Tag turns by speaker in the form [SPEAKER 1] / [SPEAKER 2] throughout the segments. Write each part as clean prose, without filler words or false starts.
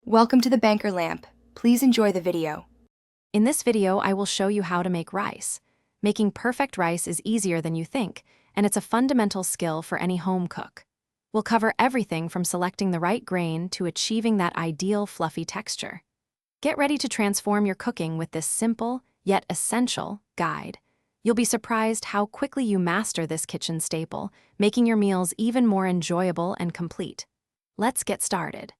[SPEAKER 1] Welcome to the Banker Lamp. Please enjoy the video.
[SPEAKER 2] In this video, I will show you how to make rice. Making perfect rice is easier than you think, and it's a fundamental skill for any home cook. We'll cover everything from selecting the right grain to achieving that ideal fluffy texture. Get ready to transform your cooking with this simple, yet essential, guide. You'll be surprised how quickly you master this kitchen staple, making your meals even more enjoyable and complete. Let's get started.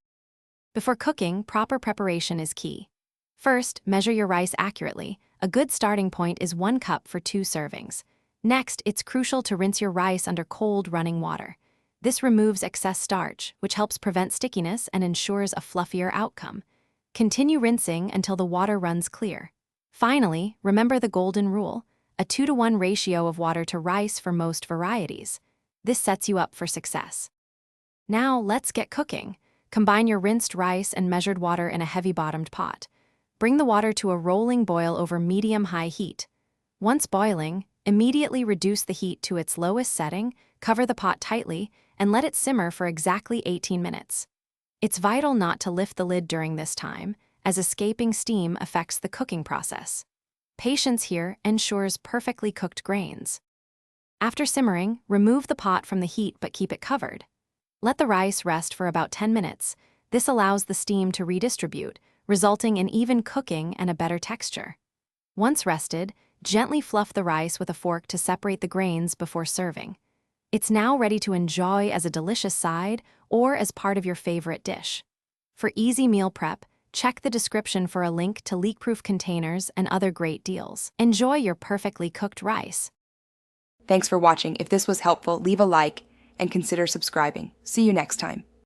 [SPEAKER 2] Before cooking, proper preparation is key. First, measure your rice accurately. A good starting point is 1 cup for 2 servings. Next, it's crucial to rinse your rice under cold, running water. This removes excess starch, which helps prevent stickiness and ensures a fluffier outcome. Continue rinsing until the water runs clear. Finally, remember the golden rule, a 2-to-1 ratio of water to rice for most varieties. This sets you up for success. Now, let's get cooking. Combine your rinsed rice and measured water in a heavy-bottomed pot. Bring the water to a rolling boil over medium-high heat. Once boiling, immediately reduce the heat to its lowest setting, cover the pot tightly, and let it simmer for exactly 18 minutes. It's vital not to lift the lid during this time, as escaping steam affects the cooking process. Patience here ensures perfectly cooked grains. After simmering, remove the pot from the heat but keep it covered. Let the rice rest for about 10 minutes. This allows the steam to redistribute, resulting in even cooking and a better texture. Once rested, gently fluff the rice with a fork to separate the grains before serving. It's now ready to enjoy as a delicious side or as part of your favorite dish. For easy meal prep, check the description for a link to leak-proof containers and other great deals. Enjoy your perfectly cooked rice.
[SPEAKER 1] Thanks for watching. If this was helpful, leave a like and consider subscribing. See you next time.